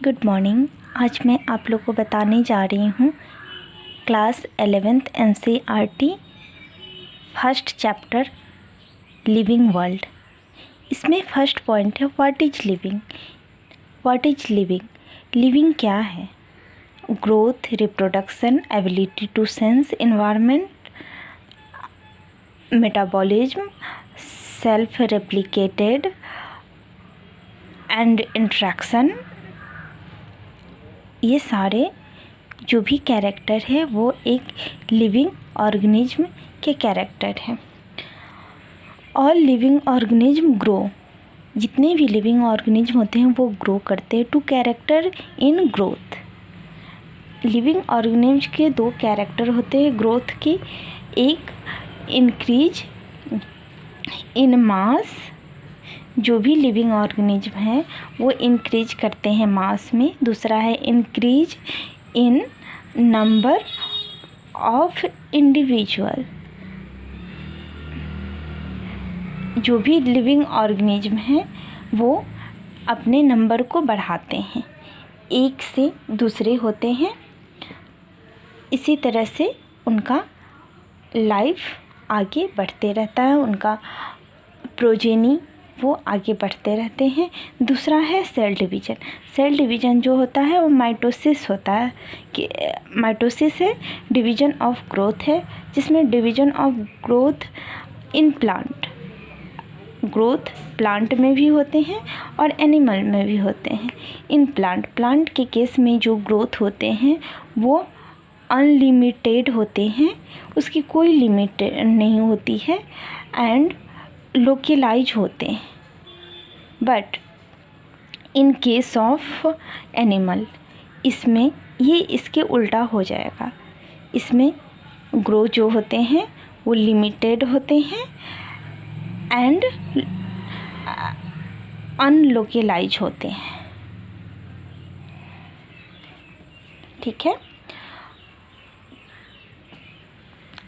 Good morning. आज मैं आप लोग को बताने जा रही हूँ class 11th NCERT first chapter living world. इसमें फर्स्ट पॉइंट है व्हाट इज लिविंग। लिविंग क्या है? Growth, reproduction, ability to sense environment, metabolism, self replicated and interaction. ये सारे जो भी कैरेक्टर है वो एक लिविंग ऑर्गेनिज्म के कैरेक्टर हैं। All living organism grow. जितने भी लिविंग ऑर्गेनिज्म होते हैं वो ग्रो करते हैं। Two character in growth. Living organism के दो कैरेक्टर होते हैं ग्रोथ की। एक इंक्रीज इन मास। जो भी लिविंग ऑर्गेनिज्म है वो इंक्रीज करते हैं मास में। दूसरा है increase in number of individual. जो भी लिविंग ऑर्गेनिज्म हैं वो अपने नंबर को बढ़ाते हैं, एक से दूसरे होते हैं। इसी तरह से उनका लाइफ आगे बढ़ते रहता है, उनका प्रोजेनी वो आगे बढ़ते रहते हैं। दूसरा है सेल डिवीज़न। सेल डिवीज़न जो होता है वो माइटोसिस होता है कि माइटोसिस है, डिवीज़न ऑफ ग्रोथ है, जिसमें division of growth in plant. Growth plant में भी होते हैं और एनिमल में भी होते हैं। इन प्लांट के केस में जो ग्रोथ होते हैं वो अनलिमिटेड होते हैं, उसकी कोई लिमिट नहीं होती है एंड लोकलाइज होते हैं। But in case of animal इसमें ये इसके उल्टा हो जाएगा। इसमें ग्रो जो होते हैं वो लिमिटेड होते हैं एंड अनलोकलाइज होते हैं। ठीक है।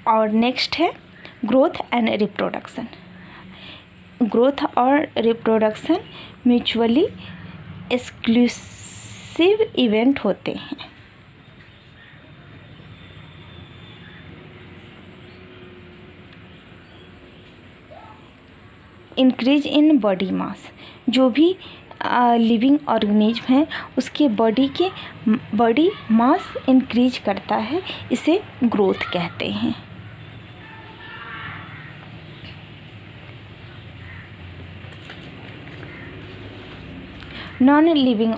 और नेक्स्ट है ग्रोथ एंड रिप्रोडक्शन। ग्रोथ और रिप्रोडक्शन म्यूचुअली एक्सक्लूसिव इवेंट होते हैं। Increase in body mass. जो भी लिविंग ऑर्गेनिज्म है उसके बॉडी मास इंक्रीज करता है, इसे ग्रोथ कहते हैं। नॉन लिविंग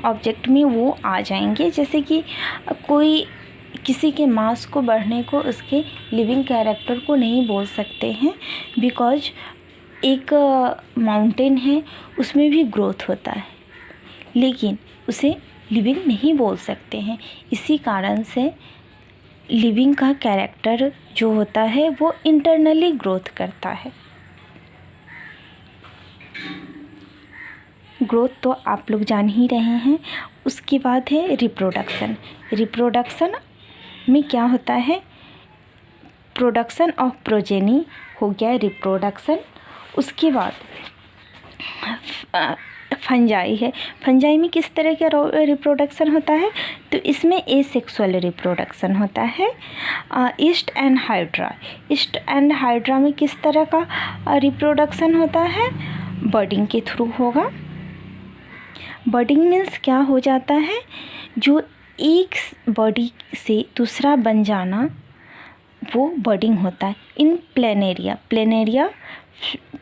ऑब्जेक्ट में वो आ जाएंगे, जैसे कि कोई किसी के मास को बढ़ने को उसके लिविंग कैरेक्टर को नहीं बोल सकते हैं, बिकॉज एक माउंटेन है उसमें भी ग्रोथ होता है लेकिन उसे लिविंग नहीं बोल सकते हैं। इसी कारण से लिविंग का कैरेक्टर जो होता है वो इंटरनली ग्रोथ करता है। ग्रोथ तो आप लोग जान ही रहे हैं। उसके बाद है रिप्रोडक्शन में क्या होता है? प्रोडक्शन ऑफ प्रोजेनी हो गया रिप्रोडक्शन। उसके बाद फंजाई है। फंजाई में किस तरह का रिप्रोडक्शन होता है? तो इसमें एसेक्सुअल रिप्रोडक्शन होता है। ईस्ट एंड हाइड्रा में किस तरह का रिप्रोडक्शन होता है? बर्डिंग के थ्रू होगा। बर्डिंग मीन्स क्या हो जाता है? जो एक बॉडी से दूसरा बन जाना वो बर्डिंग होता है। इन प्लेनेरिया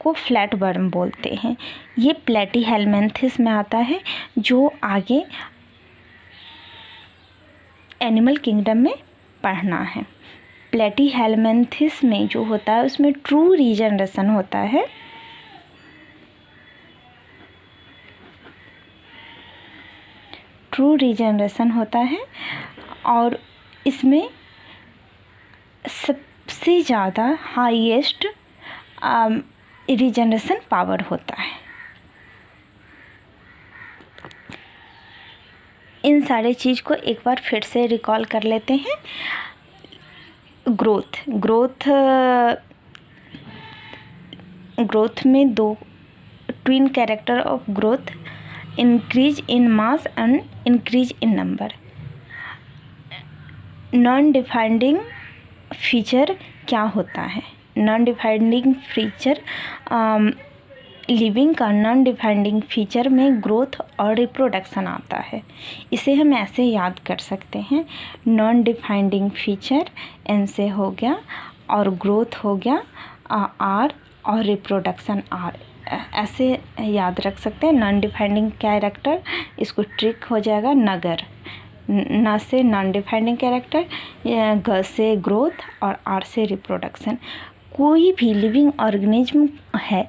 को फ्लैट वर्म बोलते हैं। ये प्लेटीहेल्मिन्थस में आता है जो आगे एनिमल किंगडम में पढ़ना है। प्लेटीहेल्मिन्थस में जो होता है उसमें ट्रू रीजनरेशन होता है। और इसमें सबसे ज़्यादा हाईएस्ट रीजनरेशन पावर होता है। इन सारे चीज़ को एक बार फिर से रिकॉल कर लेते हैं। ग्रोथ ग्रोथ में दो twin character of growth, increase in mass and increase in number. Non defining feature क्या होता है? नॉन डिफाइंडिंग फीचर, लिविंग का नॉन डिफाइंडिंग फीचर में ग्रोथ और रिप्रोडक्शन आता है। इसे हम ऐसे याद कर सकते हैं, नॉन डिफाइंडिंग फीचर एन से हो गया और ग्रोथ हो गया आर और रिप्रोडक्शन आर, ऐसे याद रख सकते हैं। नॉन डिफाइंडिंग कैरेक्टर, इसको ट्रिक हो जाएगा नगर, न से नॉन डिफाइंडिंग कैरेक्टर, ग से ग्रोथ और आर से रिप्रोडक्शन। कोई भी लिविंग ऑर्गेनिज्म है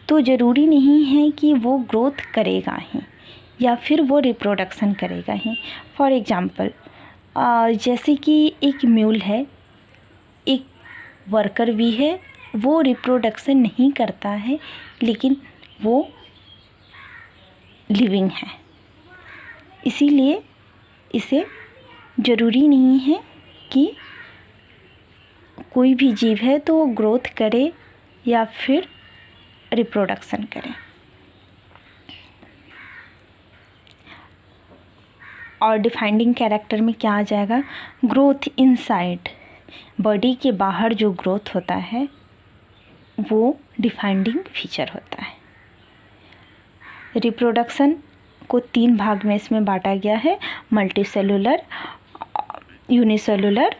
तो ज़रूरी नहीं है कि वो ग्रोथ करेगा ही या फिर वो रिप्रोडक्शन करेगा ही। फॉर एग्ज़ाम्पल, जैसे कि एक म्यूल है, एक वर्कर भी है, वो रिप्रोडक्शन नहीं करता है लेकिन वो लिविंग है। इसीलिए इसे ज़रूरी नहीं है कि कोई भी जीव है तो वो ग्रोथ करे या फिर रिप्रोडक्शन करे। और डिफाइंडिंग कैरेक्टर में क्या आ जाएगा? ग्रोथ इनसाइड, बॉडी के बाहर जो ग्रोथ होता है वो डिफाइंडिंग फीचर होता है। रिप्रोडक्शन को 3 भाग में इसमें बांटा गया है, मल्टीसेलुलर, यूनिसेलुलर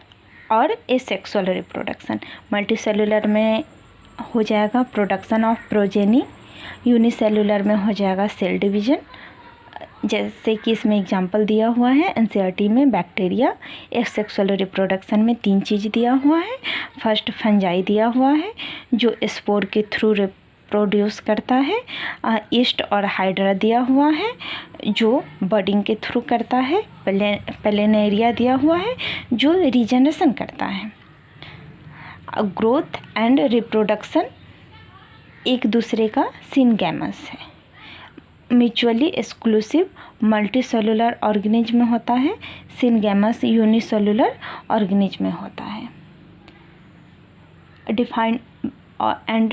और एसेक्सुअल रिप्रोडक्शन। मल्टीसेलुलर में हो जाएगा प्रोडक्शन ऑफ प्रोजेनी, यूनिसेलुलर में हो जाएगा सेल डिवीजन, जैसे कि इसमें एग्जांपल दिया हुआ है एनसीईआरटी में बैक्टीरिया। एसेक्सुअल रिप्रोडक्शन में 3 चीज़ दिया हुआ है। फर्स्ट फंजाई दिया हुआ है जो स्पोर के थ्रू प्रोड्यूस करता है। ईस्ट और हाइड्रा दिया हुआ है जो बडिंग के थ्रू करता है। प्लेनेरिया दिया हुआ है जो रीजनरेशन करता है। ग्रोथ एंड रिप्रोडक्शन एक दूसरे का सिनगैमस है, म्यूचुअली एक्सक्लूसिव मल्टीसेलुलर ऑर्गेनिज्म में होता है, सिनगैमस यूनिसेलुलर ऑर्गेनिज्म में होता है।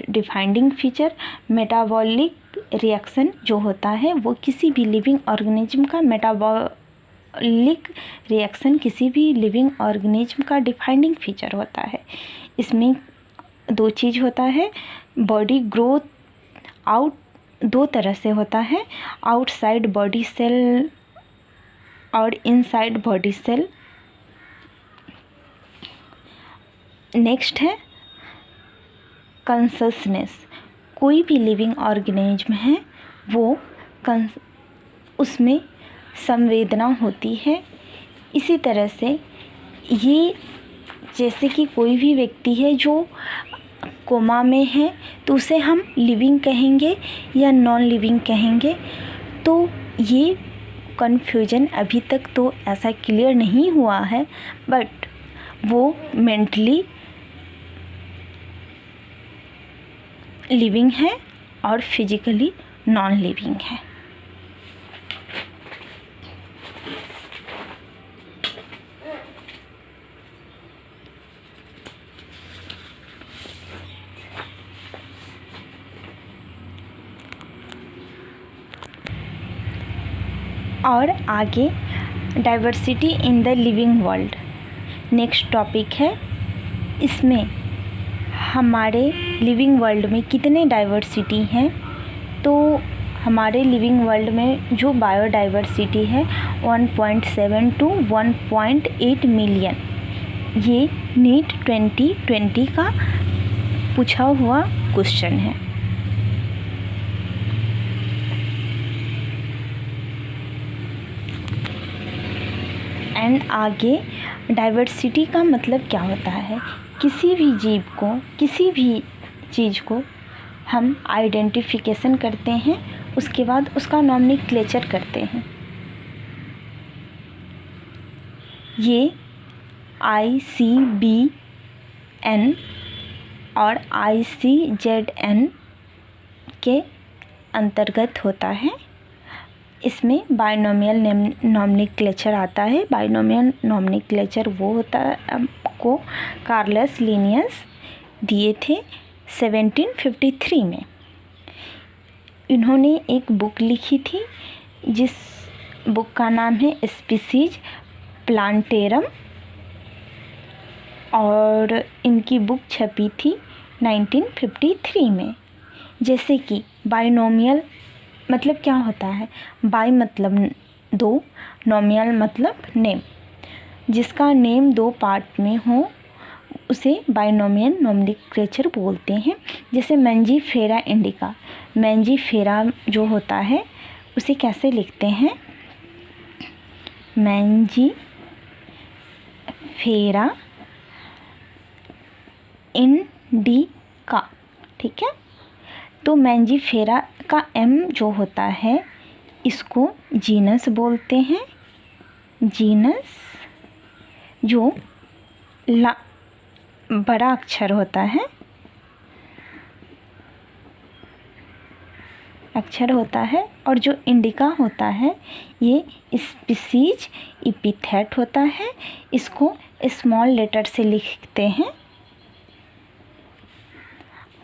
डिफाइंडिंग फीचर, मेटाबॉलिक रिएक्शन जो होता है वो किसी भी लिविंग ऑर्गेनिज्म का मेटाबॉलिक रिएक्शन किसी भी लिविंग ऑर्गेनिज्म का डिफाइंडिंग फीचर होता है। इसमें 2 चीज़ होता है, बॉडी ग्रोथ आउट 2 तरह से होता है, आउटसाइड बॉडी सेल और इनसाइड बॉडी सेल। नेक्स्ट है कॉन्शसनेस। कोई भी लिविंग ऑर्गेनिज्म है वो उसमें संवेदना होती है। इसी तरह से ये, जैसे कि कोई भी व्यक्ति है जो कोमा में है तो उसे हम लिविंग कहेंगे या नॉन लिविंग कहेंगे। तो ये कन्फ्यूजन अभी तक तो ऐसा क्लियर नहीं हुआ है, बट वो मेंटली लिविंग है और फिजिकली नॉन लिविंग है। और आगे diversity in the living world next topic है। इसमें हमारे लिविंग वर्ल्ड में कितने डाइवर्सिटी हैं, तो हमारे लिविंग वर्ल्ड में जो बायोडाइवर्सिटी है 1.7 to 1.8 मिलियन। ये नीट 2020 का पूछा हुआ क्वेश्चन है। एंड आगे डाइवर्सिटी का मतलब क्या होता है? किसी भी जीव को, किसी भी चीज़ को हम आइडेंटिफिकेशन करते हैं, उसके बाद उसका नॉमेनक्लेचर करते हैं। ये ICBN और ICZN के अंतर्गत होता है। इसमें बाइनोमियल नॉमेनक्लेचर आता है। बाइनोमियल नॉमेनक्लेचर वो होता है, को कार्लस लिनियस दिए थे 1753 में। इन्होंने एक बुक लिखी थी जिस बुक का नाम है स्पीसीज प्लांटेरम, और इनकी बुक छपी थी 1953 में। जैसे कि बाइनोमियल मतलब क्या होता है, बाई मतलब दो, नोमियल मतलब नेम, जिसका नेम दो पार्ट में हो उसे बाइनोमियल नोमेनक्लेचर बोलते हैं। जैसे मैंजीफेरा इंडिका, मैंजीफेरा जो होता है उसे कैसे लिखते हैं, मैंजीफेरा इंडिका, ठीक है। तो मैंजीफेरा का एम जो होता है इसको जीनस बोलते हैं, जीनस जो बड़ा अक्षर होता है, और जो इंडिका होता है ये स्पीसीज एपिथेट होता है, इसको स्मॉल लेटर से लिखते हैं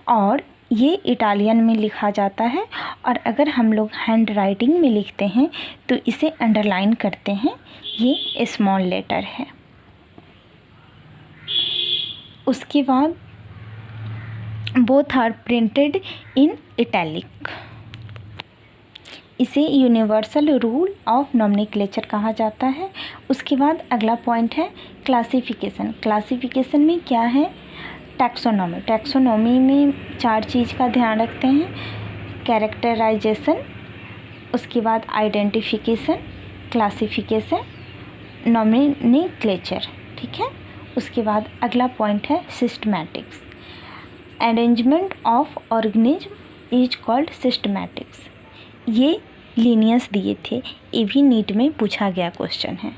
और ये इटालियन में लिखा जाता है, और अगर हम लोग हैंड राइटिंग में लिखते हैं तो इसे अंडरलाइन करते हैं, ये स्मॉल लेटर है। उसके बाद both are printed in italic, इसे यूनिवर्सल रूल ऑफ नोमेनक्लेचर कहा जाता है। उसके बाद अगला पॉइंट है क्लासिफिकेशन। क्लासिफिकेशन में क्या है, टैक्सोनॉमी। टैक्सोनॉमी में 4 चीज़ का ध्यान रखते हैं, कैरेक्टराइजेशन, उसके बाद आइडेंटिफिकेशन, क्लासिफिकेशन, नोमेनक्लेचर, ठीक है। उसके बाद अगला पॉइंट है systematics. Arrangement of organism is called systematics. ये लीनियस दिए थे, ये भी नीट में पूछा गया क्वेश्चन है।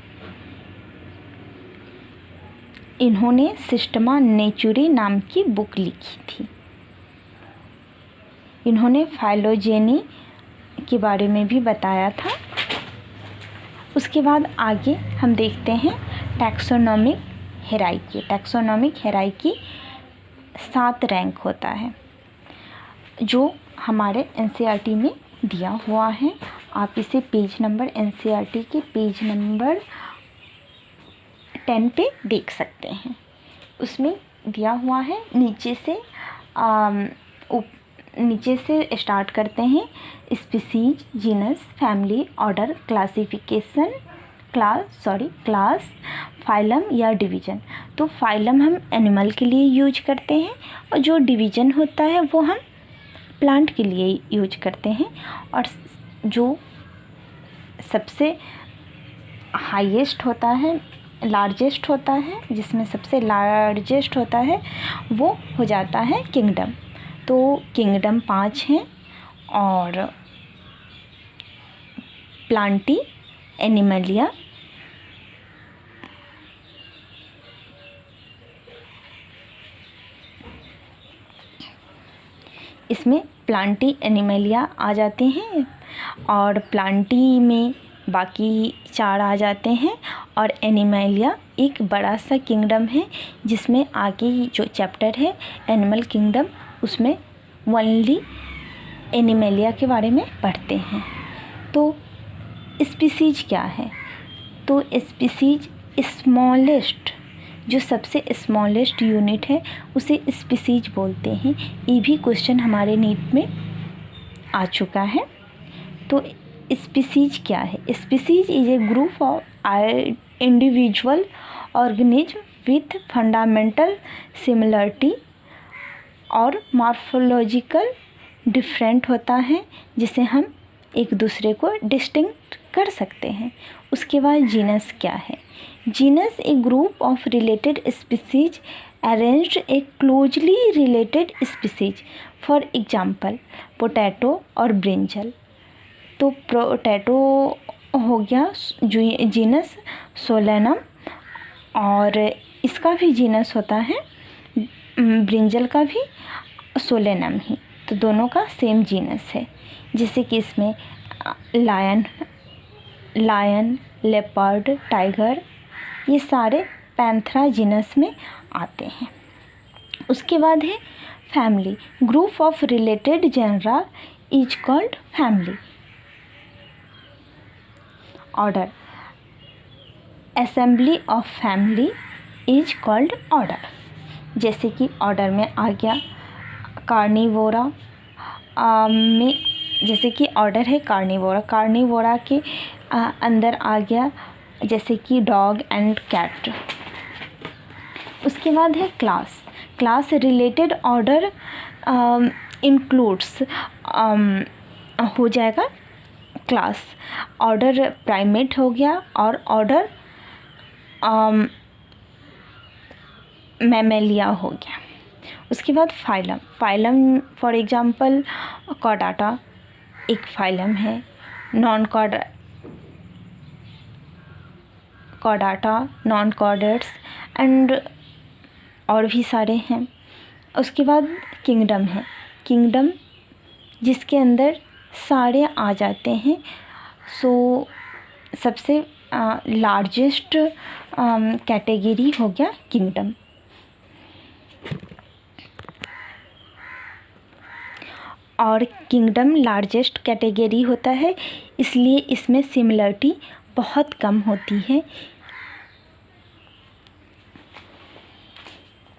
इन्होंने सिस्टमा नेचुरी नाम की बुक लिखी थी। इन्होंने फाइलोजेनी के बारे में भी बताया था। उसके बाद आगे हम देखते हैं taxonomic hierarchy. Taxonomic hierarchy 7 rank होता है जो हमारे एनसीईआरटी में दिया हुआ है। आप इसे पेज नंबर एनसीईआरटी के पेज नंबर 10 पे देख सकते हैं। उसमें दिया हुआ है, नीचे से स्टार्ट करते हैं, species, genus, family, order, classification, class, phylum या डिवीज़न। तो फाइलम हम एनिमल के लिए यूज करते हैं और जो डिवीज़न होता है वो हम प्लांट के लिए यूज करते हैं। और जो सबसे हाईएस्ट होता है, लार्जेस्ट होता है, जिसमें सबसे लार्जेस्ट होता है वो हो जाता है किंगडम। तो किंगडम 5 हैं और प्लांटी, एनिमलिया, इसमें प्लांटी एनिमलिया आ जाते हैं और प्लांटी में बाकी 4 आ जाते हैं और एनिमलिया एक बड़ा सा किंगडम है जिसमें आगे जो चैप्टर है एनिमल किंगडम उसमें ओनली एनिमलिया के बारे में पढ़ते हैं। तो स्पीसीज क्या है, तो स्पीसीज स्मॉलेस्ट, जो सबसे स्मॉलेस्ट यूनिट है उसे स्पीसीज बोलते हैं। ये भी क्वेश्चन हमारे नीट में आ चुका है। तो स्पीसीज क्या है, species is a group of individual organism with fundamental similarity और मॉर्फोलॉजिकल डिफरेंट होता है, जिसे हम एक दूसरे को डिस्टिंक्ट कर सकते हैं। उसके बाद जीनस क्या है, genus A group of related species arranged A closely related species, for example potato और ब्रिंजल। तो पोटैटो हो गया जीनस सोलेनम और इसका भी जीनस होता है, ब्रिंजल का भी सोलेनम ही, तो दोनों का सेम जीनस है। जैसे कि इसमें लायन, लेपर्ड, टाइगर, ये सारे पैंथरा जीनस में आते हैं। उसके बाद है family. Group of related genera is called family. Order. Assembly of family is called order. जैसे कि ऑर्डर में आ गया कार्निवोरा में, जैसे कि ऑर्डर है कार्निवोरा के अंदर आ गया जैसे कि डॉग एंड कैट। उसके बाद है क्लास रिलेटेड ऑर्डर इंक्लूड्स हो जाएगा क्लास। ऑर्डर प्राइमेट हो गया और ऑर्डर मैमेलिया हो गया। उसके बाद फाइलम फॉर एग्जांपल कॉर्डाटा एक फाइलम है, non Chordata, non chordates and और भी सारे हैं। उसके बाद किंगडम है, किंगडम जिसके अंदर सारे आ जाते हैं। सो सबसे लार्जेस्ट कैटेगरी हो गया किंगडम। और किंगडम लार्जेस्ट कैटेगरी होता है, इसलिए इसमें सिमिलरिटी बहुत कम होती है।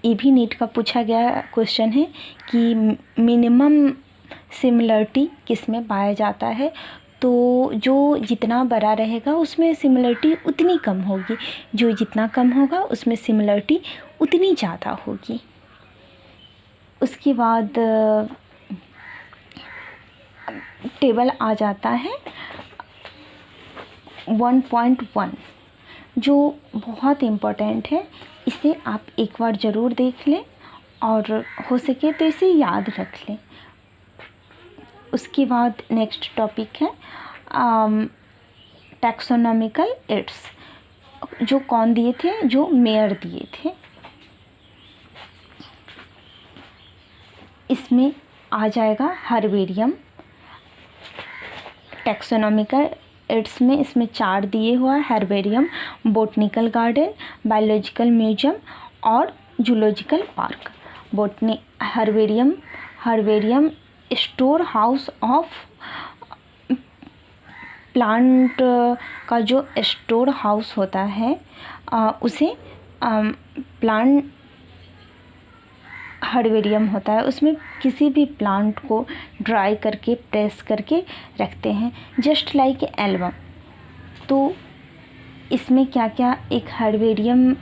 ये भी नीट का पूछा गया क्वेश्चन है कि मिनिमम सिमिलरिटी किस में पाया जाता है, तो जो जितना बड़ा रहेगा उसमें सिमिलरिटी उतनी कम होगी, जो जितना कम होगा उसमें सिमिलरिटी उतनी ज़्यादा होगी। उसके बाद टेबल आ जाता है 1.1 जो बहुत इम्पोर्टेंट है, इसे आप एक बार ज़रूर देख लें और हो सके तो इसे याद रख लें। उसके बाद नेक्स्ट टॉपिक है टैक्सोनॉमिकल एड्स, जो कौन दिए थे, जो मेयर दिए थे। इसमें आ जाएगा हर्बेरियम। टैक्सोनॉमिकल एड्स में इसमें 4 दिए हुआ है, herbarium, botanical garden, biological museum और zoological park. Herbarium store house of plant का जो स्टोर हाउस होता है उसे प्लांट हर्बेरियम होता है। उसमें किसी भी प्लांट को ड्राई करके प्रेस करके रखते हैं, जस्ट लाइक एल्बम। तो इसमें क्या क्या, एक हर्बेरियम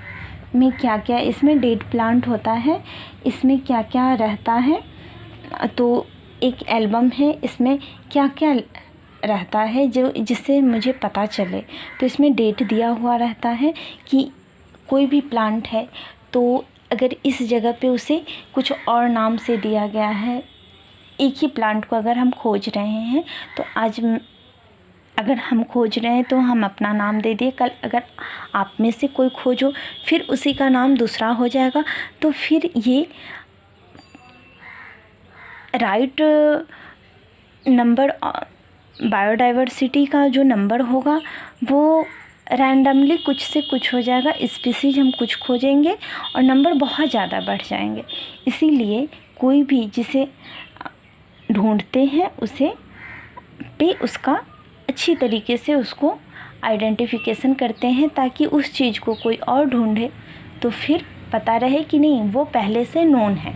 में क्या क्या, इसमें डेड प्लांट होता है, इसमें क्या क्या रहता है, तो एक एल्बम है, इसमें क्या क्या रहता है जो जिससे मुझे पता चले। तो इसमें डेट दिया हुआ रहता है कि कोई भी प्लांट है तो अगर इस जगह पे उसे कुछ और नाम से दिया गया है, एक ही प्लांट को अगर हम खोज रहे हैं तो आज अगर हम खोज रहे हैं तो हम अपना नाम दे दिए, कल अगर आप में से कोई खोजो फिर उसी का नाम दूसरा हो जाएगा, तो फिर ये राइट नंबर बायोडाइवर्सिटी का जो नंबर होगा वो रैंडमली कुछ से कुछ हो जाएगा। स्पीसीज हम कुछ खोजेंगे और नंबर बहुत ज़्यादा बढ़ जाएंगे। इसीलिए कोई भी जिसे ढूंढते हैं उसे पे उसका अच्छी तरीके से उसको आइडेंटिफिकेशन करते हैं, ताकि उस चीज़ को कोई और ढूंढे तो फिर पता रहे कि नहीं वो पहले से नोन है।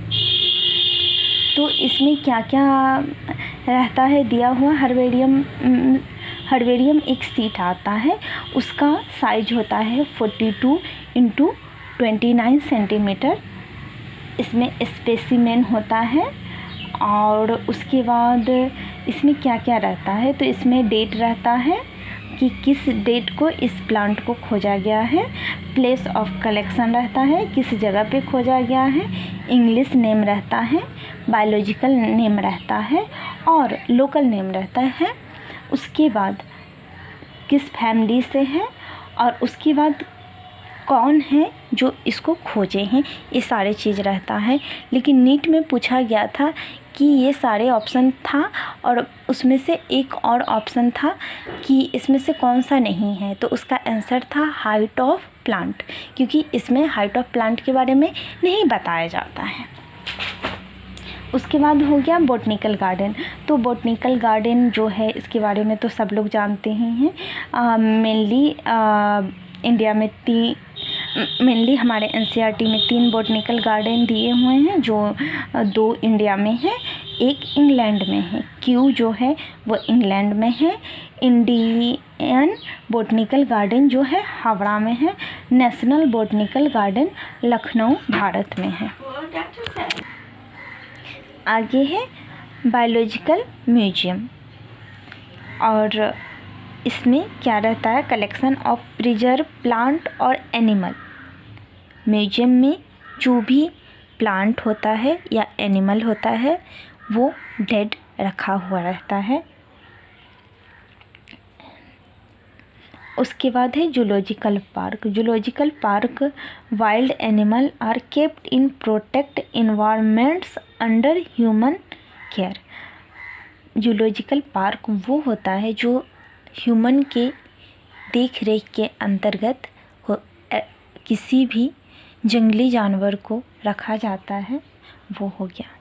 तो इसमें क्या क्या रहता है दिया हुआ, हर्बेरियम एक सीट आता है, उसका साइज होता है 42 × 29 सेंटीमीटर। इसमें स्पेसिमेन होता है। और उसके बाद इसमें क्या क्या रहता है, तो इसमें डेट रहता है कि किस डेट को इस प्लांट को खोजा गया है, प्लेस ऑफ कलेक्शन रहता है, किस जगह पे खोजा गया है, इंग्लिश नेम रहता है, बायोलॉजिकल नेम रहता है और लोकल नेम रहता है। उसके बाद किस फैमिली से है और उसके बाद कौन है जो इसको खोजे हैं, ये सारे चीज़ रहता है। लेकिन नीट में पूछा गया था कि ये सारे ऑप्शन था और उसमें से एक और ऑप्शन था कि इसमें से कौन सा नहीं है, तो उसका आंसर था हाइट ऑफ प्लांट, क्योंकि इसमें हाइट ऑफ प्लांट के बारे में नहीं बताया जाता है। उसके बाद हो गया बॉटनिकल गार्डन। तो बॉटनिकल गार्डन जो है इसके बारे में तो सब लोग जानते ही हैं। मेनली इंडिया में मेनली हमारे एनसीईआरटी में 3 बॉटनिकल गार्डन दिए हुए हैं, जो 2 इंडिया में है, एक इंग्लैंड में है। क्यू जो है वो इंग्लैंड में है। इंडियन बॉटनिकल गार्डन जो है हावड़ा में है। National botanical garden Lucknow Bharat में है। आगे है बायोलॉजिकल म्यूजियम, और इसमें क्या रहता है, कलेक्शन ऑफ प्रिजर्व प्लांट और एनिमल। म्यूजियम में जो भी प्लांट होता है या एनिमल होता है वो डेड रखा हुआ रहता है। उसके बाद है zoological park. Zoological park wild animal are kept in protect environments under human care. Zoological park वो होता है जो ह्यूमन के देख रेख के अंतर्गत किसी भी जंगली जानवर को रखा जाता है, वो हो गया।